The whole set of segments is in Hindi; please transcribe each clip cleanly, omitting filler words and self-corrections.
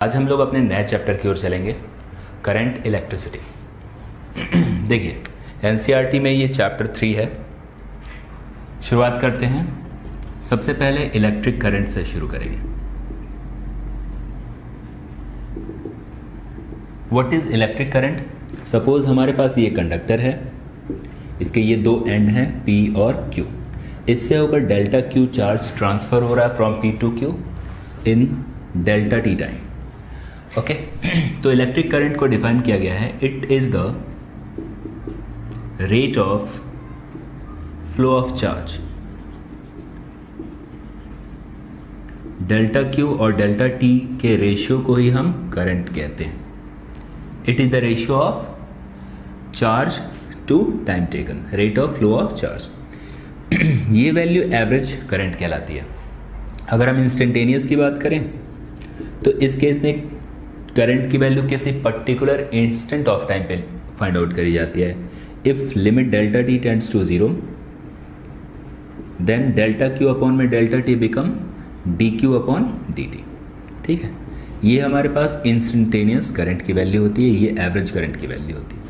आज हम लोग अपने नए चैप्टर की ओर चलेंगे, करंट इलेक्ट्रिसिटी। देखिए एनसीईआरटी में ये चैप्टर 3 है। शुरुआत करते हैं। सबसे पहले इलेक्ट्रिक करंट से शुरू करेंगे। What is electric current? Suppose हमारे पास ये कंडक्टर है, इसके ये दो एंड हैं P और Q। इससे होकर डेल्टा Q चार्ज ट्रांसफर हो रहा है from P to Q in delta T time. Okay, तो इलेक्ट्रिक करंट को डिफाइन किया गया है, it is the rate of flow of charge. Delta Q और डेल्टा T के रेशियो को ही हम करंट कहते हैं। It is the ratio of charge to time taken, rate of flow of charge. ये वैल्यू एवरेज करंट कहलाती है। अगर हम इंस्टेंटेनियस की बात करें तो इस केस में करंट की वैल्यू किसी पर्टिकुलर इंस्टेंट ऑफ टाइम पे फाइंड आउट करी जाती है। If limit delta T tends to 0 then delta Q upon में delta T become D Q upon D T. ठीक है, ये हमारे पास इंस्टेंटेनियस करंट की वैल्यू होती है, ये एवरेज करंट की वैल्यू होती है।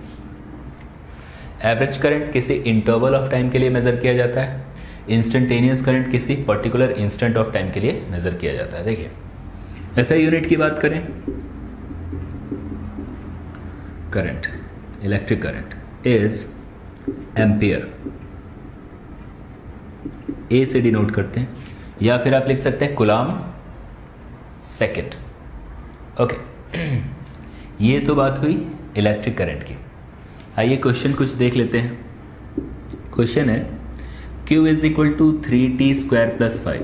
एवरेज करंट किसी इंटरवल ऑफ टाइम के लिए मेजर किया जाता है, इंस्टेंटेनियस करंट किसी पर्टिकुलर इंस्टेंट ऑफ टाइम के लिए मेजर किया जाता है। देखिए ऐसा यूनिट की बात करें, current, electric current is ampere, A से डिनोट करते हैं, या फिर आप लिख सकते हैं कूलम सेकेंड। ओके, ये तो बात हुई इलेक्ट्रिक करंट की। आइए क्वेश्चन कुछ देख लेते हैं। क्वेश्चन है Q is equal to 3t² + 5।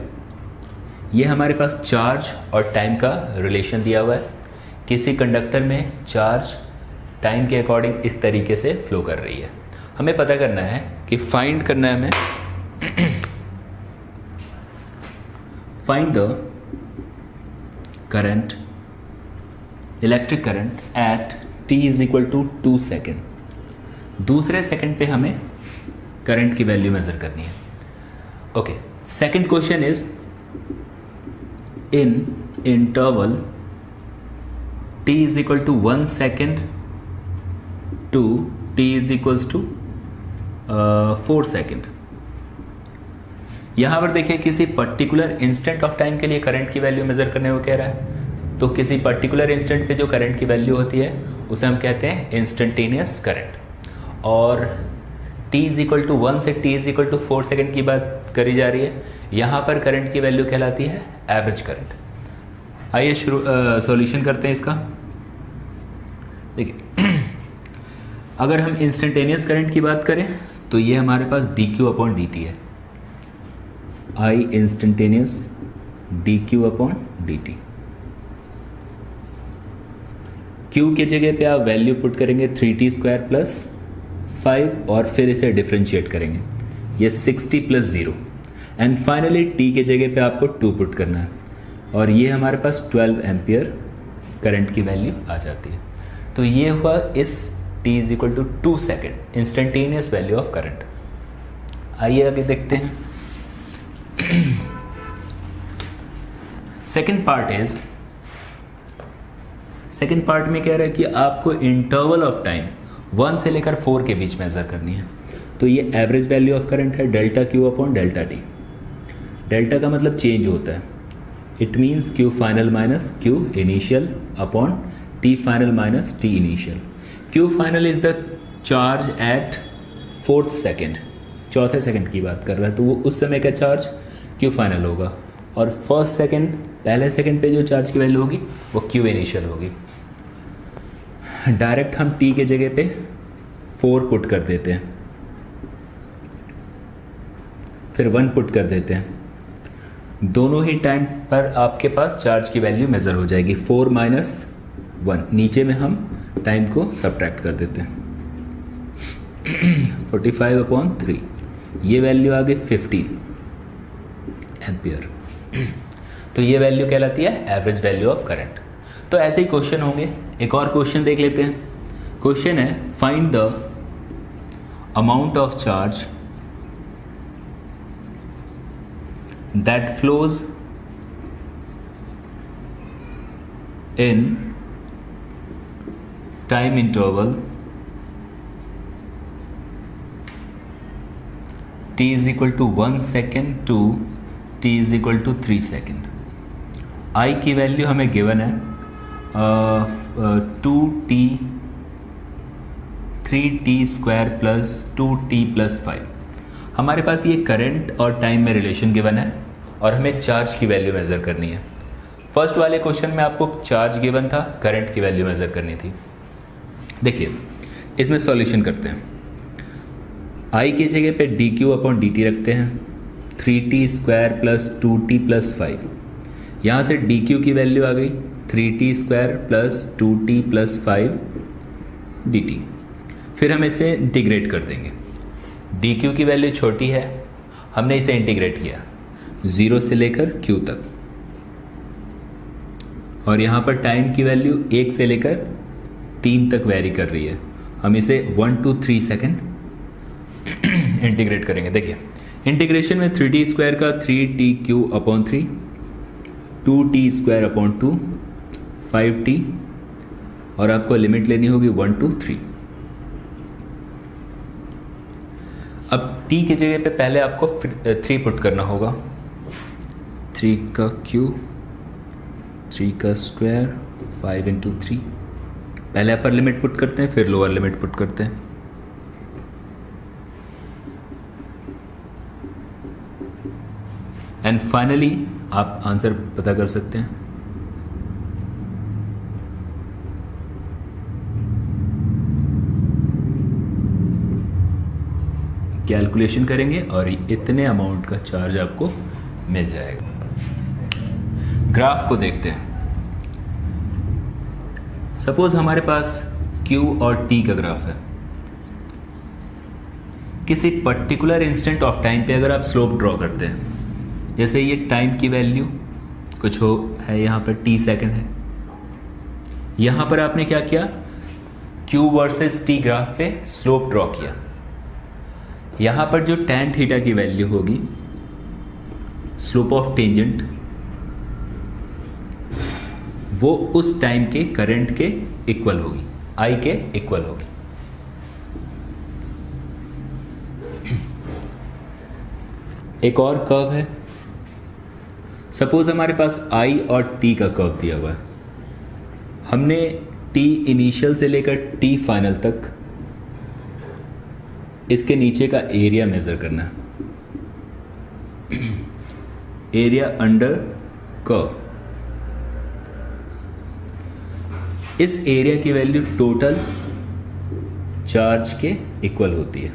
ये हमारे पास चार्ज और टाइम का रिलेशन दिया हुआ है। किसी कंडक्टर में चार्ज टाइम के अकॉर्डिंग इस तरीके से फ्लो कर रही है। हमें पता करना है कि फाइंड करना है हमें find the current, electric current at t is equal to 2 second. दूसरे सेकंड पे हमें करंट की वैल्यू मेजर करनी है। Okay, second question is in interval t is equal to 1 second to t is equals to 4 second. यहां पर देखिए किसी पर्टिकुलर इंस्टेंट ऑफ टाइम के लिए करंट की वैल्यू मेजर करने को कह रहा है, तो किसी पर्टिकुलर इंस्टेंट पे जो करंट की वैल्यू होती है उसे हम कहते हैं इंस्टेंटेनियस करंट। और t इज इक्वल टू 1 से t is equal to 4 second की बात करी जा रही है। यहाँ पर करंट की वैल्यू कहलाती है एवरेज करंट। आइए सॉल्यूशन करते हैं इसका। देखिए अगर हम इंस्टेंटेनियस करंट की बात करें तो ये हमारे पास dq अपॉन dt है, I instantaneous dq upon dt। q के जगह पे आप वैल्यू पुट करेंगे 3t² + 5 और फिर इसे डिफरेंशिएट करेंगे, ये 60 + 0 एंड फाइनली t के जगह पे आपको 2 पुट करना है और ये हमारे पास 12 एम्पियर करंट की वैल्यू आ जाती है। तो ये हुआ इस t is equal to 2 second instantaneous value of current. आइए आगे देखते हैं। सेकेंड पार्ट में कह रहा है कि आपको इंटरवल ऑफ टाइम 1 से लेकर 4 के बीच मेजर करनी है। तो ये एवरेज वैल्यू ऑफ करंट है delta Q upon delta T। Delta का मतलब चेंज होता है, it means Q final minus Q initial upon T final minus T initial. Q final is the charge at 4th second, चौथे सेकेंड की बात कर रहा है, तो वो उस समय का चार्ज Q फाइनल होगा और फर्स्ट सेकेंड, पहले सेकेंड पे जो चार्ज की वैल्यू होगी वो Q इनिशियल होगी। डायरेक्ट हम T के जगह पे 4 पुट कर देते हैं, फिर 1 पुट कर देते हैं। दोनों ही टाइम पर आपके पास चार्ज की वैल्यू मेजर हो जाएगी। 4 - 1, नीचे में हम टाइम को सब्ट्रैक्ट कर देते हैं। 45 अपॉन 3, ये वैल्यू आ गई 15 एम्पियर। तो ये वैल्यू कहलाती है एवरेज वैल्यू ऑफ करंट। तो ऐसे ही क्वेश्चन होंगे। एक और क्वेश्चन देख लेते हैं। क्वेश्चन है find the amount of charge that flows in time interval t is equal to 1 second to t is equal to 3 second. I की वैल्यू हमें गिवन है 2t 3t square plus 2t plus 5। हमारे पास ये करंट और टाइम में रिलेशन गिवन है और हमें चार्ज की वैल्यू मेज़र करनी है। फर्स्ट वाले क्वेश्चन में आपको चार्ज गिवन था, करंट की वैल्यू मेज़र करनी थी। देखिए इसमें सॉल्यूशन करते हैं। I की जगह पे D Q upon D T रखते हैं, 3t square plus 2t plus 5। यहाँ से डी क्यू की वैल्यू आ गई 3t square plus 2t plus 5 dt। फिर हम इसे इंटीग्रेट कर देंगे। डी क्यू की वैल्यू छोटी है, हमने इसे इंटीग्रेट किया 0 से लेकर q तक, और यहाँ पर टाइम की वैल्यू 1 से लेकर 3 तक वेरी कर रही है। हम इसे 1 to 3 सेकेंड इंटीग्रेट करेंगे। देखिए इंटीग्रेशन में 3t स्क्वायर का 3t Q upon 3, 2t square upon 2, 5t, और आपको लिमिट लेनी होगी 1 to 3। अब t की जगह पे पहले आपको 3 पुट करना होगा। 3 का क्यू, 3 का स्क्वायर, 5 into 3। पहले अपर लिमिट पुट करते हैं, फिर लोअर लिमिट पुट करते हैं। एंड फाइनली आप आंसर पता कर सकते हैं। कैलकुलेशन करेंगे और इतने अमाउंट का चार्ज आपको मिल जाएगा। ग्राफ को देखते हैं। सपोज हमारे पास Q और T का ग्राफ है। किसी पर्टिकुलर इंस्टेंट ऑफ टाइम पे अगर आप स्लोप ड्रॉ करते हैं, जैसे ये टाइम की वैल्यू कुछ हो है, यहाँ पर t सेकंड है, यहाँ पर आपने क्या किया, Q वर्सेस T ग्राफ पे स्लोप ड्रॉ किया। यहाँ पर जो tan थीटा की वैल्यू होगी, स्लोप ऑफ टेंजेंट, वो उस टाइम के करंट के इक्वल होगी, I के इक्वल होगी। एक और कर्व है। सपोज हमारे पास I और T का कर्व दिया हुआ है। हमने T इनिशियल से लेकर T फाइनल तक इसके नीचे का एरिया मेजर करना है, एरिया अंडर कर्व। इस एरिया की वैल्यू टोटल चार्ज के इक्वल होती है।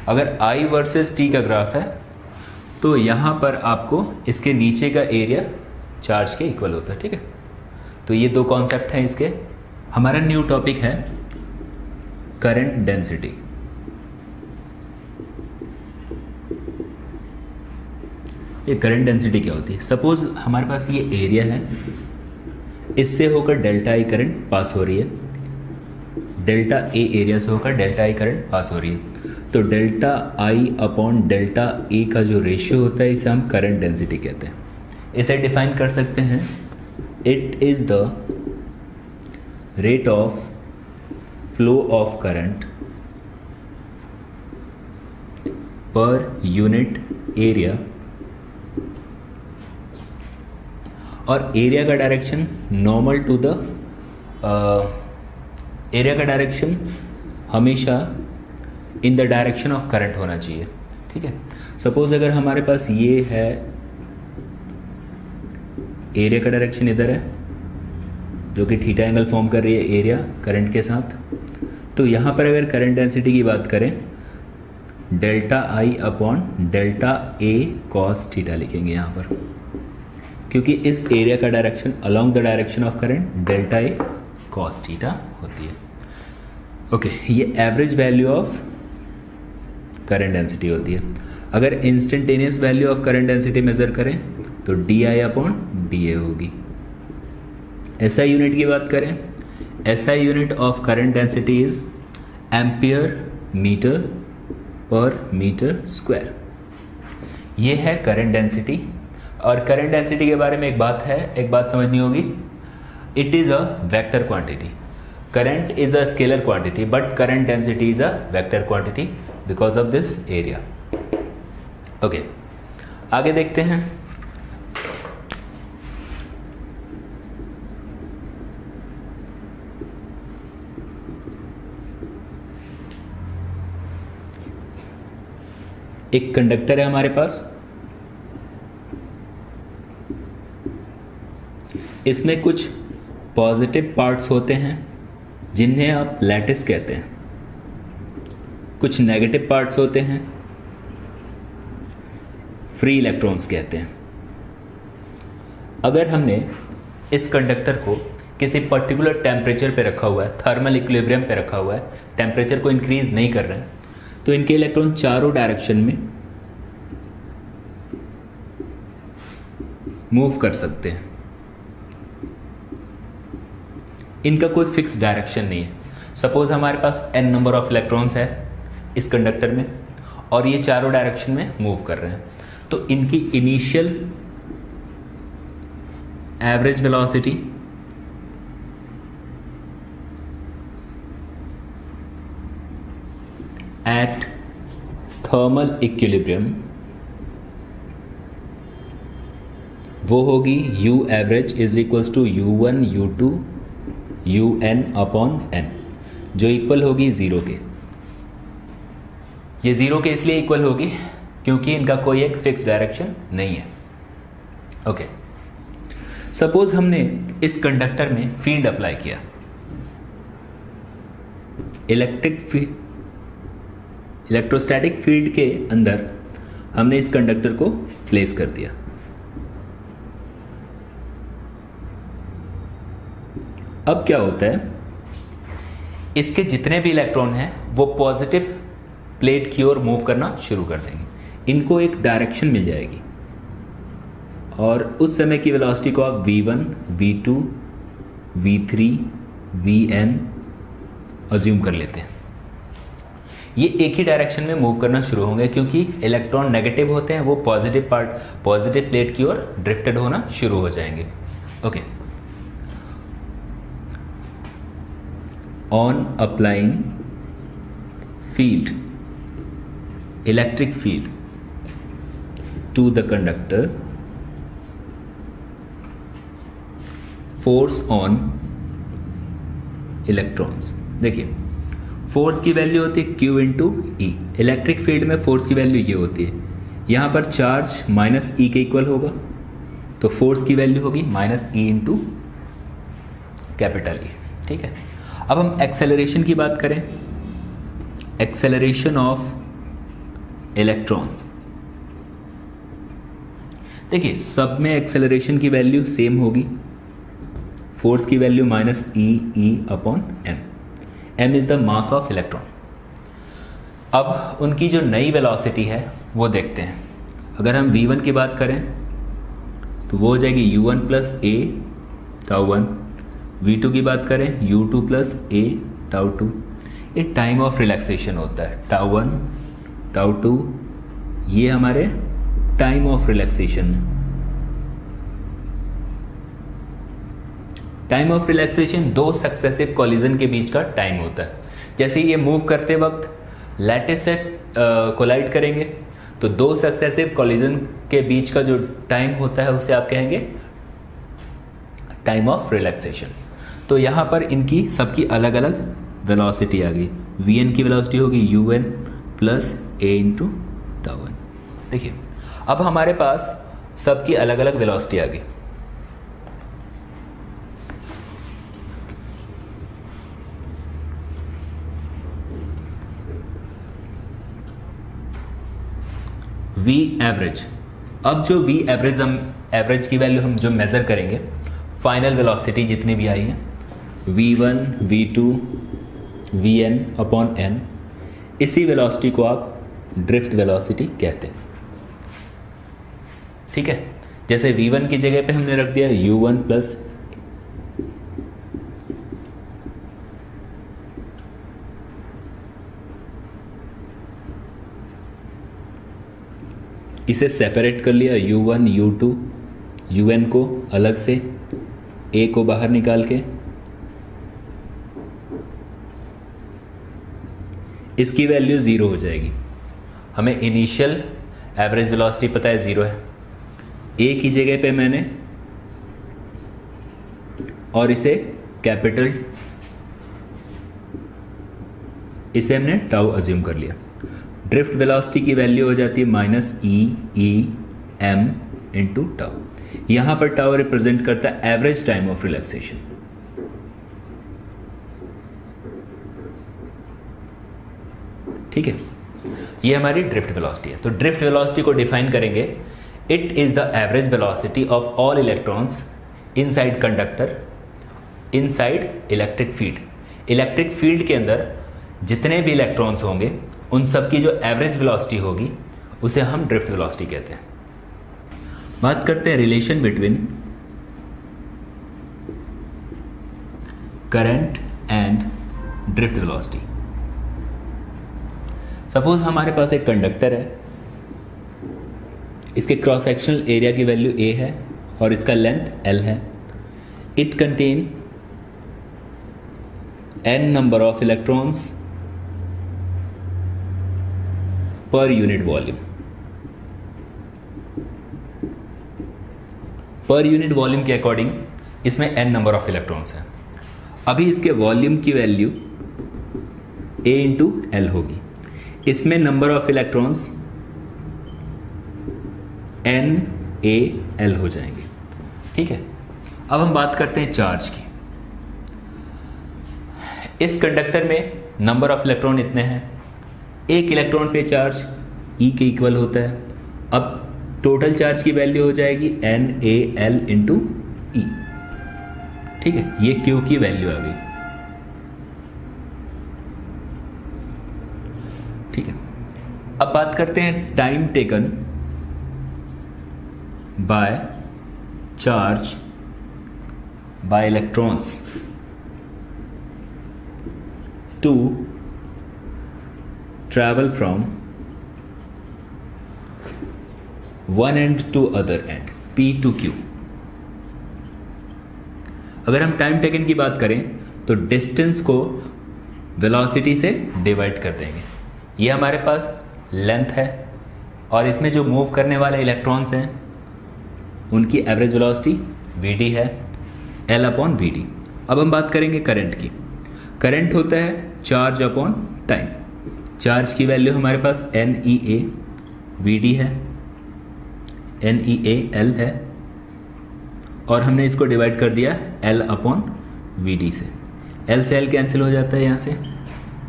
अगर I वर्सेस T का ग्राफ है तो यहाँ पर आपको इसके नीचे का एरिया चार्ज के इक्वल होता है। ठीक है, तो ये दो कॉन्सेप्ट हैं इसके। हमारा न्यू टॉपिक है करंट डेंसिटी। ये करंट डेंसिटी क्या होती है? सपोज हमारे पास ये एरिया है, इससे होकर डेल्टा आई करंट पास हो रही है, डेल्टा ए एरिया से होकर डेल्टा आई करंट पास हो रही है। तो डेल्टा आई अपॉन डेल्टा ए का जो रेशियो होता है, इसे हम करंट डेंसिटी कहते हैं। इसे डिफाइन कर सकते हैं, it is the rate of flow of current per unit area, और एरिया का direction normal to the area का डायरेक्शन हमेशा in the direction of current होना चाहिए। ठीक है, सपोज अगर हमारे पास ये है, एरिया का डायरेक्शन इधर है जो कि थीटा एंगल फॉर्म कर रही है एरिया करंट के साथ, तो यहाँ पर अगर करंट डेंसिटी की बात करें, delta I upon delta A cos theta लिखेंगे यहाँ पर, क्योंकि इस एरिया का direction along the direction of current delta A cos theta होती है। ओके, ये average value of current density होती है। अगर instantaneous value of current density measure करें तो D I upon D A होगी। एसआई यूनिट की बात करें, SI unit of current density is ampere metre per metre square. ये है करंट डेंसिटी। और करंट डेंसिटी के बारे में एक बात समझनी होगी, it is a vector quantity. Current is a scalar quantity, but current density is a vector quantity because of this area. Okay, आगे देखते हैं. एक कंडक्टर है हमारे पास, इसमें कुछ पॉजिटिव पार्ट्स होते हैं जिन्हें आप लैटिस कहते हैं, कुछ नेगेटिव पार्ट्स होते हैं फ्री इलेक्ट्रॉन्स कहते हैं. अगर हमने इस कंडक्टर को किसी पर्टिकुलर टेम्परेचर पे रखा हुआ है, थर्मल इक्विलिब्रियम पे रखा हुआ है, टेम्परेचर को इंक्रीज नहीं कर रहे हैं, तो इनके इलेक्ट्रॉन चारों डायरेक्शन में मूव कर सकते हैं. इनका कोई फिक्स डायरेक्शन नहीं है. सपोज हमारे पास n नंबर ऑफ इलेक्ट्रॉन्स है इस कंडक्टर में और ये चारों डायरेक्शन में मूव कर रहे हैं, तो इनकी initial average velocity at thermal equilibrium वो होगी u average is equals to u1 u2 un upon n, जो इक्वल होगी ज़ीरो के. ये ज़ीरो के इसलिए इक्वल होगी क्योंकि इनका कोई एक फिक्स डायरेक्शन नहीं है. ओके, सपोज हमने इस कंडक्टर में फील्ड अप्लाई किया, इलेक्ट्रोस्टैटिक फील्ड के अंदर हमने इस कंडक्टर को प्लेस कर दिया. अब क्या होता है, इसके जितने भी इलेक्ट्रॉन हैं वो पॉजिटिव प्लेट की ओर मूव करना शुरू कर देंगे. इनको एक डायरेक्शन मिल जाएगी और उस समय की वेलोसिटी को आप v1, v2, v3, vn assume कर लेते हैं. ये एक ही डायरेक्शन में मूव करना शुरू होंगे क्योंकि इलेक्ट्रॉन नेगेटिव होते हैं, वो पॉजिटिव प्लेट की ओर ड्रिफ्टेड होना शुरू हो जाएंगे. Okay, on applying field, electric field to the conductor, force on electrons. देखिए, फोर्स की वैल्यू होती है Q इंटू ई. इलेक्ट्रिक फील्ड में फोर्स की वैल्यू ये होती है, यहाँ पर चार्ज माइनस ई के इक्वल होगा, तो फोर्स की वैल्यू होगी minus E into capital E. ठीक है, अब हम एक्सेलरेशन की बात करें. एक्सेलरेशन ऑफ इलेक्ट्रॉन्स, देखिए सब में एक्सेलरेशन की वैल्यू सेम होगी. फोर्स की value minus E upon M. M is the mass of electron. अब उनकी जो नई वेलोसिटी है वो देखते हैं. अगर हम v1 की बात करें तो वो हो जाएगी u1 प्लस ए टाउ 1. v2 की बात करें u2 प्लस ए टाउ 2. ये टाइम ऑफ रिलैक्सेशन होता है. टाउ 1 टाउ 2 ये हमारे time of relaxation. Time of relaxation दो सक्सेसिव कॉलिजन के बीच का टाइम होता है. जैसे ये मूव करते वक्त लैटिस से कोलाइड करेंगे तो दो सक्सेसिव कॉलिजन के बीच का जो टाइम होता है उसे आप कहेंगे टाइम ऑफ रिलैक्सेशन. तो यहाँ पर इनकी सबकी अलग अलग वेलोसिटी आ गई. वी की वेलोसिटी होगी un प्लस ए इंटू टाउ 1. देखिए अब हमारे पास सबकी अलग अलग वेलोसिटी आ गई. वी एवरेज, अब जो वी एवरेज हम एवरेज की वैल्यू हम जो मेज़र करेंगे, फाइनल वेलोसिटी जितनी भी आई है v1, v2, vn upon n, इसी वेलोसिटी को आप ड्रिफ्ट वेलोसिटी कहते हैं. ठीक है, जैसे v1 की जगह पे हमने रख दिया u1 प्लस इसे सेपरेट कर लिया u1, u2, un को अलग से, ए को बाहर निकाल के इसकी वैल्यू 0 हो जाएगी। हमें इनिशियल एवरेज वेलोसिटी पता है 0 है, ए की जगह पे मैंने और इसे कैपिटल, इसे हमने टाउ अज्यूम कर लिया। ड्रिफ्ट वेलोसिटी की वैल्यू हो जाती है -e/m इंटू टाउ। यहां पर टाउ रिप्रेजेंट करता है एवरेज टाइम ऑफ रिलैक्सेशन। ठीक है, ये हमारी ड्रिफ्ट वेलोसिटी है। तो ड्रिफ्ट वेलोसिटी को डिफाइन करेंगे, it is the average velocity of all electrons inside conductor inside electric field. Electric field के अंदर जितने भी इलेक्ट्रॉन्स होंगे उन सब की जो एवरेज वेलोसिटी होगी उसे हम ड्रिफ्ट वेलोसिटी कहते हैं। बात करते हैं relation between current and drift velocity. Suppose हमारे पास एक कंडक्टर है, इसके क्रॉस सेक्शनल एरिया की वैल्यू a है और इसका लेंथ l है। It contain n number of electrons per unit volume. Per unit volume के अकॉर्डिंग इसमें n नंबर ऑफ इलेक्ट्रॉन्स हैं। अभी इसके वॉल्यूम की वैल्यू a इंटू एल होगी। इसमें नंबर ऑफ इलेक्ट्रॉन्स NaL हो जाएंगे। ठीक है, अब हम बात करते हैं चार्ज की। इस कंडक्टर में नंबर ऑफ इलेक्ट्रॉन इतने हैं, एक इलेक्ट्रॉन पे चार्ज E के इक्वल होता है। अब टोटल चार्ज की वैल्यू हो जाएगी NaL इंटू E। ठीक है, ये Q की वैल्यू आ गई। ठीक है, अब बात करते हैं time taken by charge by electrons to travel from one end to other end, P to Q। अगर हम टाइम टेकन की बात करें तो डिस्टेंस को वेलोसिटी से डिवाइड कर देंगे। ये हमारे पास लेंथ है और इसमें जो मूव करने वाले इलेक्ट्रॉन्स हैं उनकी एवरेज वेलोसिटी Vd है, L अपॉन Vd। अब हम बात करेंगे करंट की। करंट होता है चार्ज अपॉन टाइम। चार्ज की वैल्यू हमारे पास NeA Vd है, NeAL है और हमने इसको डिवाइड कर दिया L अपॉन Vd से। L से L कैंसिल हो जाता है यहाँ से,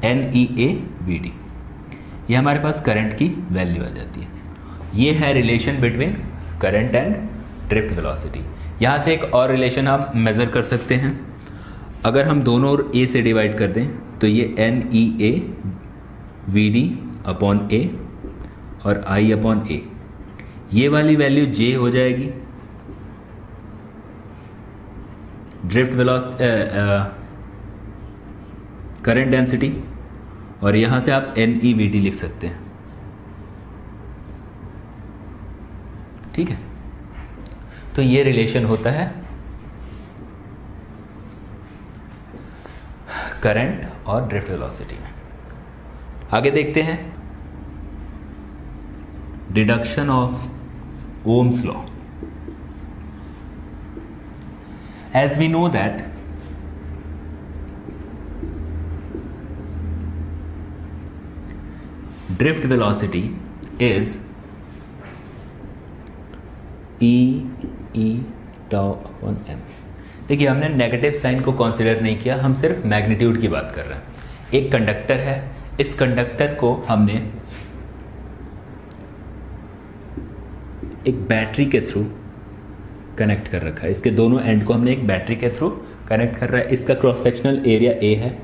NeA Vd। ये हमारे पास करंट की वैल्यू आ जाती है। ये है relation between current and drift velocity. यहाँ से एक और रिलेशन हम मेज़र कर सकते हैं। अगर हम दोनों ओर A से डिवाइड कर दें तो ये NeA Vd अपॉन A और I अपॉन A, ये वाली वैल्यू J हो जाएगी ड्रिफ्ट वेलोसिटी करंट डेंसिटी, और यहाँ से आप NeVd लिख सकते हैं। ठीक है, तो ये रिलेशन होता है करंट और ड्रिफ्ट वेलोसिटी में। आगे देखते हैं deduction of Ohm's law. As we know that drift velocity is E tau upon m। देखिए, हमने नेगेटिव साइन को कंसीडर नहीं किया, हम सिर्फ मैग्नीट्यूड की बात कर रहे हैं। एक कंडक्टर है, इस कंडक्टर को हमने एक बैटरी के थ्रू कनेक्ट कर रखा है। इसके दोनों एंड को हमने एक बैटरी के थ्रू कनेक्ट कर रहा है। इसका क्रॉस सेक्शनल एरिया A है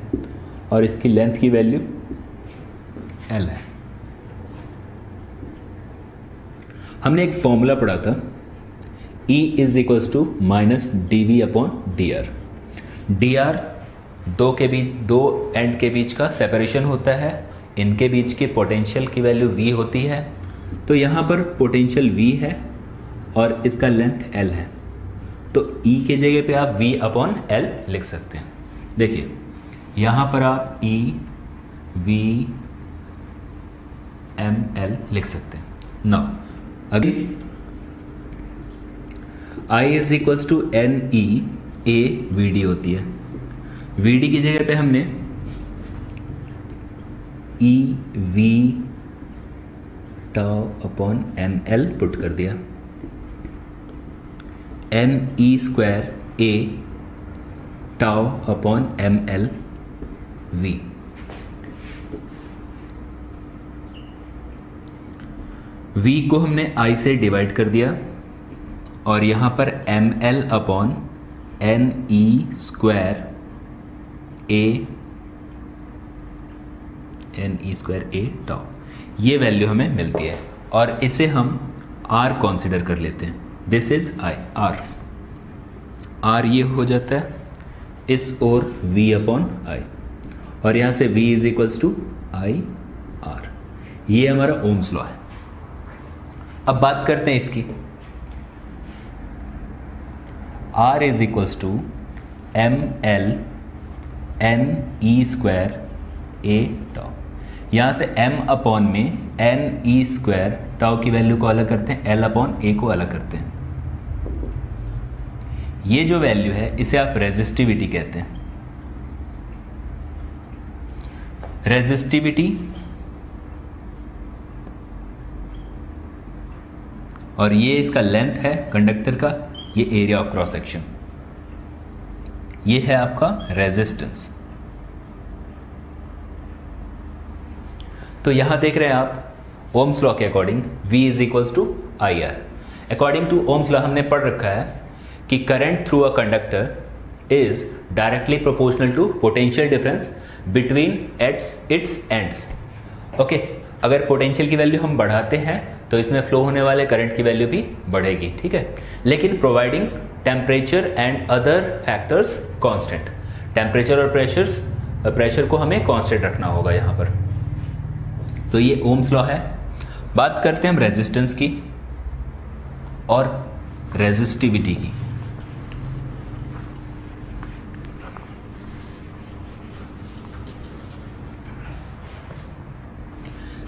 और इसकी लेंथ की वैल्यू L है। हमने एक फॉर्मूला पढ़ा था, E is equals to minus dV upon dr। dr दो एंड के बीच का सेपरेशन होता है, इनके बीच की पोटेंशियल की वैल्यू V होती है। तो यहाँ पर पोटेंशियल V है और इसका लेंथ L है। तो E की जगह पे आप V अपॉन L लिख सकते हैं। देखिए यहाँ पर आप E V M L लिख सकते हैं। Now again I is equals to N E A V D होती है। V D की जगह पे हमने E V tau upon M L put कर दिया। M E square A tau upon M L V. V को हमने आई से डिवाइड कर दिया और यहां पर M L upon N E square A tau, ये वैल्यू हमें मिलती है और इसे हम R कॉन्सिडर कर लेते हैं। दिस इज आई R ये हो जाता है इस और V अपॉन आई, और यहां से V is equals to I R. ये हमारा ओम्स लॉ है। अब बात करते हैं इसकी। R is equals to M L N E square A tau. यहां से m अपॉन में एन ई स्क्वायर टाउ की वैल्यू को अलग करते हैं, l अपॉन ए को अलग करते हैं। ये जो वैल्यू है इसे आप रेजिस्टिविटी कहते हैं। रेजिस्टिविटी और ये इसका लेंथ है कंडक्टर का, ये एरिया ऑफ क्रॉस सेक्शन, ये है आपका रेजिस्टेंस। तो यहां देख रहे हैं आप ओम्स लॉ के according V is equals to I R. According to Ohm's law हमने पढ़ रखा है कि current through a conductor is directly proportional to potential difference between its ends. Okay, अगर पोटेंशियल की वैल्यू हम बढ़ाते हैं तो इसमें फ्लो होने वाले करंट की वैल्यू भी बढ़ेगी, ठीक है, लेकिन providing temperature and other factors constant. Temperature और प्रेशर को हमें कांस्टेंट रखना होगा यहाँ पर। तो ये ओम्स लॉ है। बात करते हैं हम रेजिस्टेंस की और रेजिस्टिविटी की।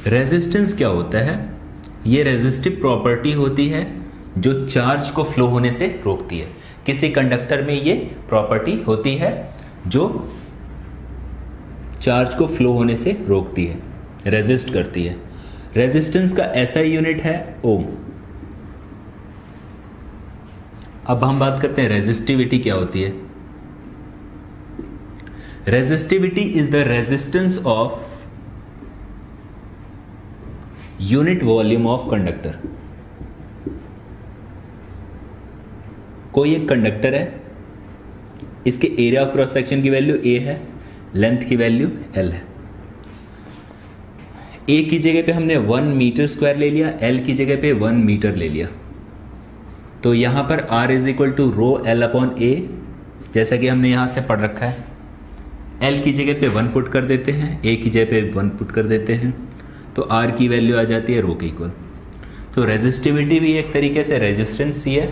रेजिस्टेंस क्या होता है? ये रेजिस्टिव प्रॉपर्टी होती है जो चार्ज को फ्लो होने से रोकती है। किसी कंडक्टर में ये प्रॉपर्टी होती है जो चार्ज को फ्लो होने से रोकती है, रेजिस्ट करती है। रेजिस्टेंस का ऐसा यूनिट है ओम। अब हम बात करते हैं रेजिस्टिविटी क्या होती है। Resistivity is the resistance of unit volume of conductor. कोई एक कंडक्टर है, इसके एरिया ऑफ क्रॉस सेक्शन की वैल्यू A है, लेंथ की वैल्यू L है। A की जगह पे हमने 1 मीटर स्क्वायर ले लिया, L की जगह पे 1 मीटर ले लिया। तो यहां पर R is equal to rho L upon A, जैसा कि हमने यहां से पढ़ रखा है। L की जगह पे 1 पुट कर देते हैं, A की जगह पे 1 पुट कर देते हैं, तो R की वैल्यू आ जाती है रो के इक्वल। तो रेजिस्टिविटी भी एक तरीके से रेजिस्टेंस ही है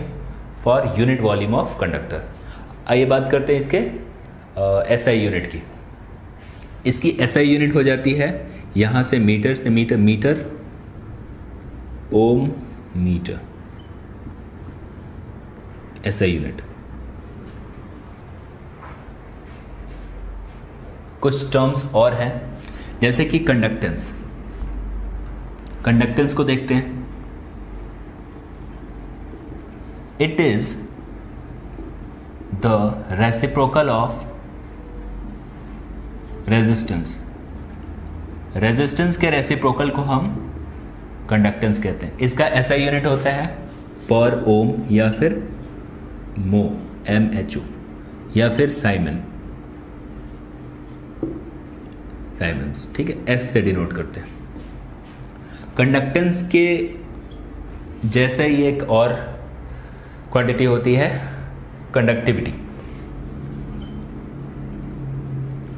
for unit volume of conductor. आइए बात करते हैं इसके SI यूनिट की। इसकी SI यूनिट हो जाती है यहां से मीटर मीटर ओम मीटर, SI यूनिट। कुछ टर्म्स और हैं जैसे कि कंडक्टेंस। कंडक्टेंस को देखते हैं। It is the reciprocal of resistance. Resistance के रेसिप्रोकल को हम कंडक्टेंस कहते हैं। इसका SI यूनिट होता है पर ओम या फिर मो MHO या फिर साइमन्स, ठीक है, S से डिनोट करते हैं। कंडक्टेंस के जैसे ही एक और क्वांटिटी होती है कंडक्टिविटी।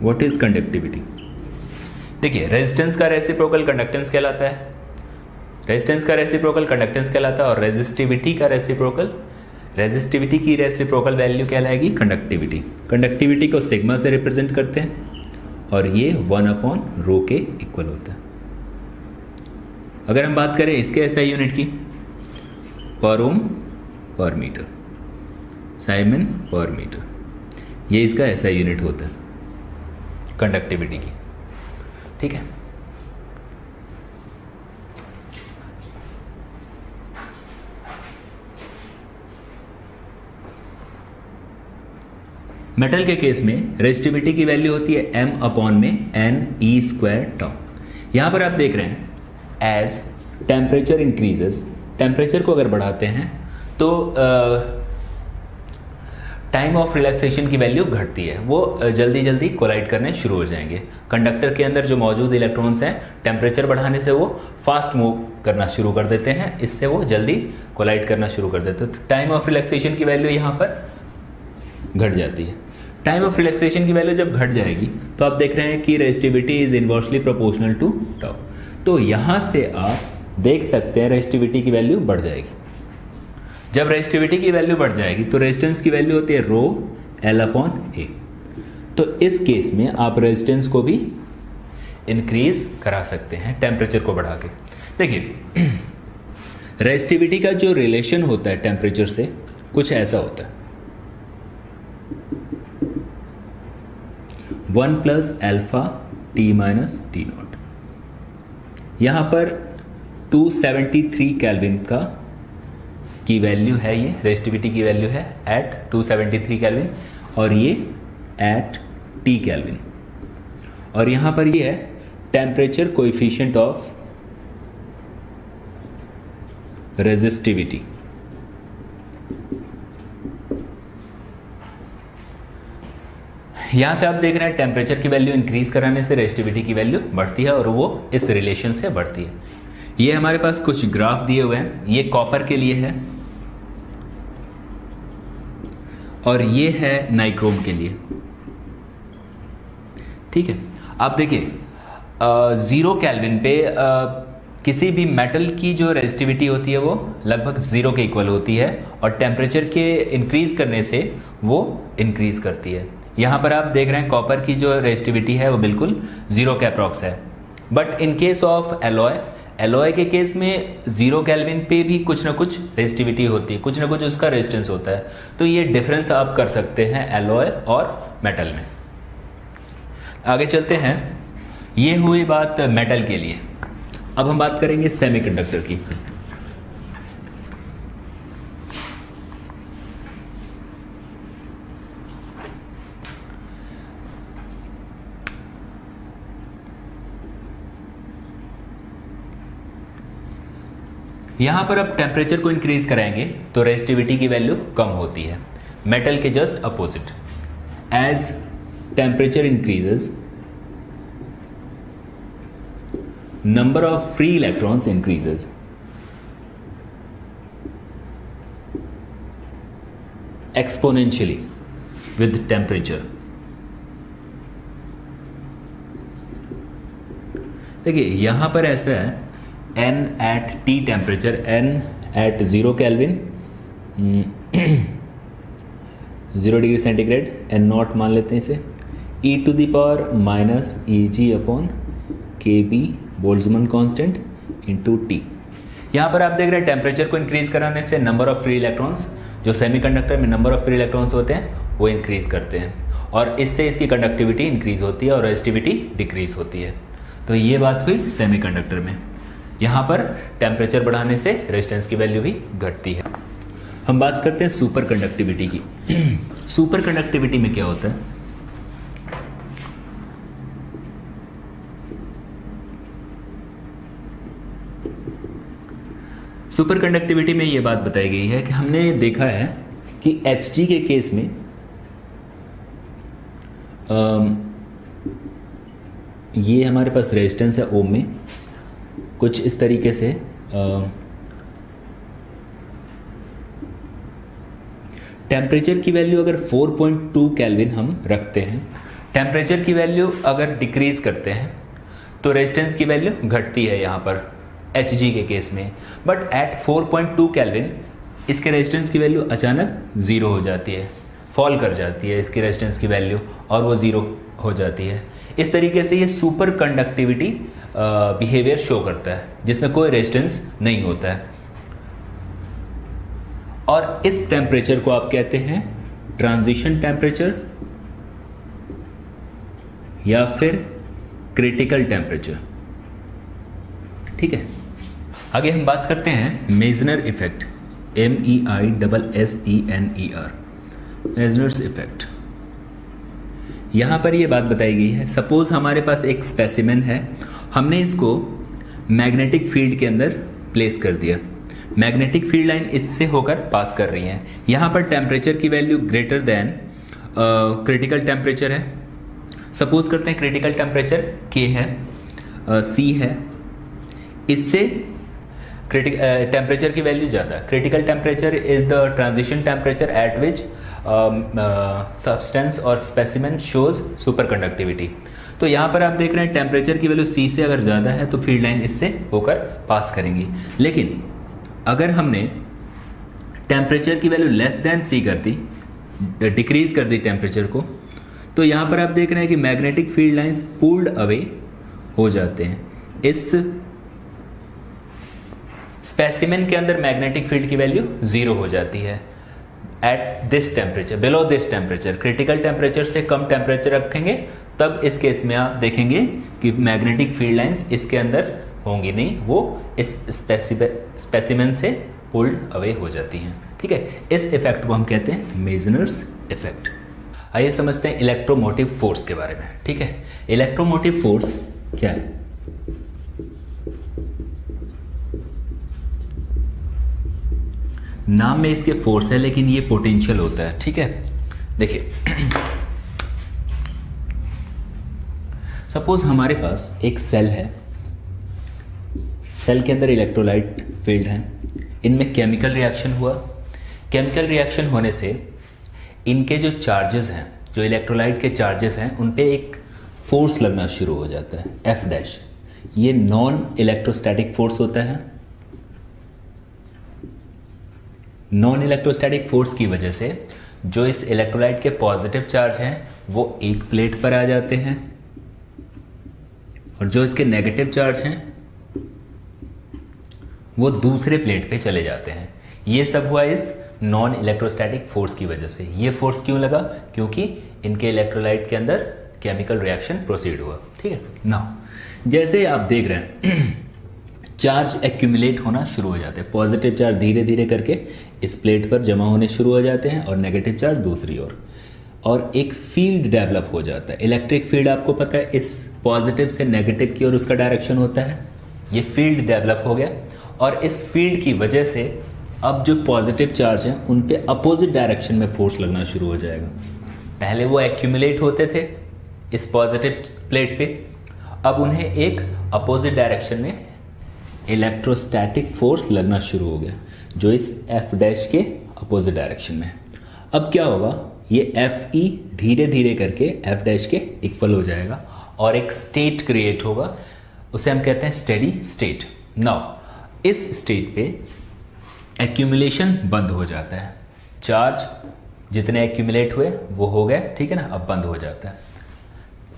What is conductivity? देखिए, रेजिस्टेंस का रेसिप्रोकल कंडक्टेंस कहलाता है, रेजिस्टेंस का रेसिप्रोकल कंडक्टेंस कहलाता है, और रेजिस्टिविटी का रेसिप्रोकल रेजिस्टिविटी की रेसिप्रोकल वैल्यू क्या लाएगी? कंडक्टिविटी। कंडक्टिविटी को सिग्मा से रिप्रेजेंट करते हैं और ये 1/ρ के इक्वल होता है। अगर हम बात करें इसके एसआई यूनिट की, पर ओम पर मीटर, साइमन पर मीटर, ये इसका एसआई यूनिट होता है कंडक्टिविटी की। ठीक है, मेटल के केस में रेजिस्टिविटी की वैल्यू होती है m/n e²τ। यहां पर आप देख रहे हैं एज टेम्परेचर इंक्रीजेस, टेम्परेचर को अगर बढ़ाते हैं तो टाइम ऑफ रिलैक्सेशन की वैल्यू घटती है, वो जल्दी जल्दी कोलाइड करने शुरू हो जाएंगे। कंडक्टर के अंदर जो मौजूद इलेक्ट्रॉन्स हैं टेम्परेचर बढ़ाने से वो फास्ट मूव करना शुरू कर देते हैं, इससे वो जल्दी कोलाइड करना शुरू कर देते हैं। तो टाइम ऑफ रिलैक्सेशन की वैल्यू यहाँ पर घट जाती है। टाइम ऑफ रिलैक्सेशन की वैल्यू जब घट जाएगी तो आप देख रहे हैं कि resistivity is inversely proportional to τ। तो यहाँ से आप देख सकते हैं रेजिस्टिविटी की वैल्यू बढ़ जाएगी। जब रेजिस्टिविटी की वैल्यू बढ़ जाएगी तो रेजिस्टेंस की वैल्यू होती है ρL/A। तो इस केस में आप रेजिस्टेंस को भी इंक्रीज करा सकते हैं टेम्परेचर को बढ़ा के। देखिए रेजिस्टिविटी का जो रिलेशन होता है टेम्परेचर से कुछ ऐसा होता है, 1 + α T - T0। यहाँ पर 273 केल्विन का की वैल्यू है, ये रेजिस्टिविटी की वैल्यू है एट 273 केल्विन और ये एट T केल्विन। और यहाँ पर ये है टेम्परेचर कोएफिशिएंट ऑफ रेजिस्टिविटी। यहाँ से आप देख रहे हैं टेम्परेचर की वैल्यू इंक्रीज कराने से रेजिस्टिविटी की वैल्यू बढ़ती है और वो इस रिलेशन से बढ़ती है। ये हमारे पास कुछ ग्राफ दिए हुए हैं, ये कॉपर के लिए है और ये है नाइक्रोम के लिए। ठीक है, आप देखिए 0 केल्विन पे किसी भी मेटल की जो रेजिस्टिविटी होती है वो लगभग 0 के इक्वल होती है और टेम्परेचर के इंक्रीज करने से वो इंक्रीज करती है। यहाँ पर आप देख रहे हैं कॉपर की जो रेजिस्टिविटी है वो बिल्कुल 0 के अप्रॉक्स है। But in case of alloy के केस में 0 केल्विन पे भी कुछ ना कुछ रेजिस्टिविटी होती है, कुछ ना कुछ उसका रेजिस्टेंस होता है। तो ये डिफरेंस आप कर सकते हैं एलॉय और मेटल में। आगे चलते हैं, ये हुई बात मेटल के लिए। अब हम बात करेंगे सेमीकंडक्टर की। यहां पर अब टेम्परेचर को इंक्रीज कराएंगे तो रेजिस्टिविटी की वैल्यू कम होती है। मेटल के just opposite, as temperature increases number of free electrons increases। exponentially with temperature। देखिए यहां पर ऐसा है n at T temperature, n at 0 kelvin 0 degree centigrade, n0 मान लेते हैं इसे, e⁻ (Eg/kB) Boltzmann constant into T। यहाँ पर आप देख रहे हैं टेम्परेचर को इंक्रीज कराने से नंबर ऑफ फ्री इलेक्ट्रॉन्स, जो सेमीकंडक्टर में नंबर ऑफ फ्री इलेक्ट्रॉन्स होते हैं वो इंक्रीज करते हैं और इससे इसकी कंडक्टिविटी इंक्रीज होती है और रेजिस्टिविटी डिक्रीज होती है। तो ये बात हुई सेमीकंडक्टर में। यहाँ पर टेम्परेचर बढ़ाने से रेजिस्टेंस की वैल्यू भी घटती है। हम बात करते हैं सुपर कंडक्टिविटी की। सुपर कंडक्टिविटी में क्या होता है? सुपर कंडक्टिविटी में ये बात बताई गई है कि हमने देखा है कि Hg के केस में ये हमारे पास रेजिस्टेंस है ओम में कुछ इस तरीके से, टेम्परेचर की वैल्यू अगर 4.2 केल्विन हम रखते हैं, टेम्परेचर की वैल्यू अगर डिक्रीज करते हैं तो रेजिस्टेंस की वैल्यू घटती है यहाँ पर Hg के केस में। बट एट 4.2 केल्विन इसके रेजिस्टेंस की वैल्यू अचानक ज़ीरो हो जाती है, फॉल कर जाती है इसकी रेजिस्टेंस की वैल्यू और वो ज़ीरो हो जाती है। इस तरीके से ये सुपर कंडक्टिविटी बिहेवियर शो करता है जिसमें कोई रेजिस्टेंस नहीं होता है। और इस टेम्परेचर को आप कहते हैं ट्रांजिशन टेम्परेचर या फिर क्रिटिकल टेम्परेचर। ठीक है, आगे हम बात करते हैं मेजनर इफेक्ट, MEISSENER, मेजनर्स इफेक्ट। यहां पर यह बात बताई गई है, सपोज हमारे पास एक स्पेसिमेन है, हमने इसको मैग्नेटिक फील्ड के अंदर प्लेस कर दिया, मैग्नेटिक फील्ड लाइन इससे होकर पास कर रही है। यहां पर टेम्परेचर की value greater than critical temperature है। सपोज करते हैं क्रिटिकल टेम्परेचर K है, C है, इससे टेम्परेचर की वैल्यू ज़्यादा। Critical temperature is the transition temperature at which substance और स्पेसिमेन शोज सुपर कंडक्टिविटी। तो यहाँ पर आप देख रहे हैं टेम्परेचर की वैल्यू C से अगर ज़्यादा है तो फील्ड लाइन इससे होकर पास करेंगी। लेकिन अगर हमने टेम्परेचर की वैल्यू लेस देन C कर दी, डिक्रीज कर दी टेम्परेचर को, तो यहाँ पर आप देख रहे हैं कि magnetic field lines pulled away हो जाते हैं। इस स्पेसिमेन के अंदर मैग्नेटिक फील्ड की वैल्यू ज़ीरो हो जाती है at this temperature, below this temperature. Critical temperature से कम टेम्परेचर रखेंगे तब इस केस में आप देखेंगे कि मैग्नेटिक फील्ड लाइंस इसके अंदर होंगी नहीं, वो इस स्पेसिमेन से पुल्ड अवे हो जाती हैं। ठीक है, इस इफेक्ट को हम कहते हैं मेजनर्स इफेक्ट। आइए समझते हैं इलेक्ट्रोमोटिव फोर्स के बारे में। ठीक है, इलेक्ट्रोमोटिव फोर्स क्या है? नाम में इसके फोर्स है लेकिन ये पोटेंशियल होता है। ठीक है, देखिए सपोज हमारे पास एक सेल है, सेल के अंदर इलेक्ट्रोलाइट फील्ड है, इनमें केमिकल रिएक्शन हुआ। केमिकल रिएक्शन होने से इनके जो चार्जेस हैं, जो इलेक्ट्रोलाइट के चार्जेस हैं, उन पे एक फोर्स लगना शुरू हो जाता है, F डैश। ये नॉन इलेक्ट्रोस्टैटिक फोर्स होता है। नॉन इलेक्ट्रोस्टैटिक फोर्स की वजह से जो इस इलेक्ट्रोलाइट के पॉजिटिव चार्ज हैं वो एक प्लेट पर आ जाते हैं और जो इसके नेगेटिव चार्ज हैं वो दूसरे प्लेट पे चले जाते हैं। ये सब हुआ इस नॉन इलेक्ट्रोस्टैटिक फोर्स की वजह से। ये फोर्स क्यों लगा? क्योंकि इनके इलेक्ट्रोलाइट के अंदर केमिकल रिएक्शन प्रोसीड हुआ। ठीक है, नाउ जैसे आप देख रहे हैं चार्ज एक्यूमुलेट होना शुरू हो जाते हैं। पॉजिटिव चार्ज धीरे धीरे करके इस प्लेट पर जमा होने शुरू हो जाते हैं और नेगेटिव चार्ज दूसरी ओर, और एक फील्ड डेवलप हो जाता है। इलेक्ट्रिक फील्ड आपको पता है इस पॉजिटिव से नेगेटिव की ओर उसका डायरेक्शन होता है। ये फील्ड डेवलप हो गया और इस फील्ड की वजह से अब जो पॉजिटिव चार्ज हैं उन पे अपोजिट डायरेक्शन में फोर्स लगना शुरू हो जाएगा। पहले वो एक्यूमुलेट होते थे इस पॉजिटिव प्लेट पे, अब उन्हें एक अपोजिट डायरेक्शन में इलेक्ट्रोस्टैटिक फोर्स लगना शुरू हो गया जो इस F डैश के अपोजिट डायरेक्शन में है। अब क्या होगा, ये FE धीरे धीरे करके F डैश के इक्वल हो जाएगा और एक स्टेट क्रिएट होगा, उसे हम कहते हैं स्टेडी स्टेट। नाउ इस स्टेट पे एक्यूमुलेशन बंद हो जाता है, चार्ज जितने एक्यूमुलेट हुए वो हो गए, ठीक है ना, अब बंद हो जाता है।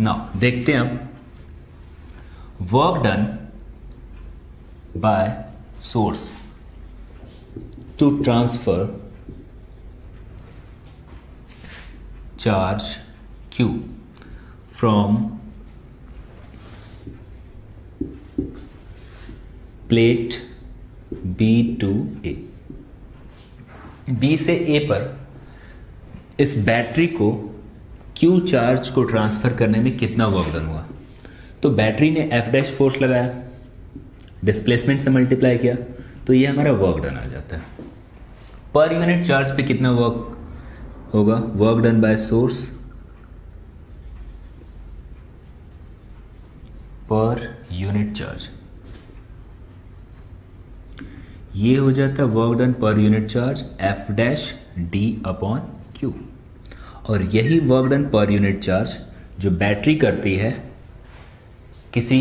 नाउ देखते हैं अब work done by source to transfer charge Q from plate B to A। B से A पर इस बैटरी को Q चार्ज को ट्रांसफर करने में कितना वर्क डन हुआ? तो बैटरी ने F डैश फोर्स लगाया, डिस्प्लेसमेंट से मल्टीप्लाई किया, तो ये हमारा वर्क डन आ जाता है। पर यूनिट चार्ज पे कितना वर्क होगा? Work done by source per unit charge, ये हो जाता है work done per unit charge F dash D upon Q। और यही work done per unit charge जो बैटरी करती है किसी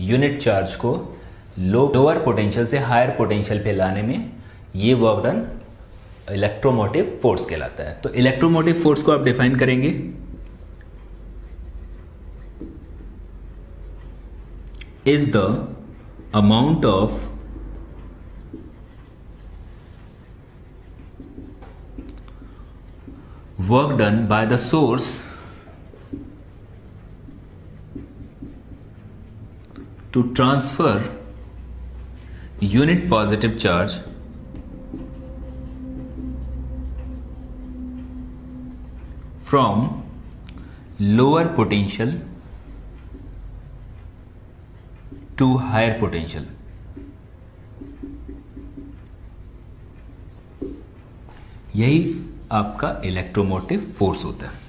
यूनिट चार्ज को लोअर पोटेंशियल से हायर पोटेंशियल पे लाने में, ये वर्क डन इलेक्ट्रोमोटिव फोर्स कहलाता है। तो इलेक्ट्रोमोटिव फोर्स को आप डिफाइन करेंगे is the amount of work done by the source to transfer unit positive charge from lower potential to higher potential। यही आपका इलेक्ट्रोमोटिव फोर्स होता है।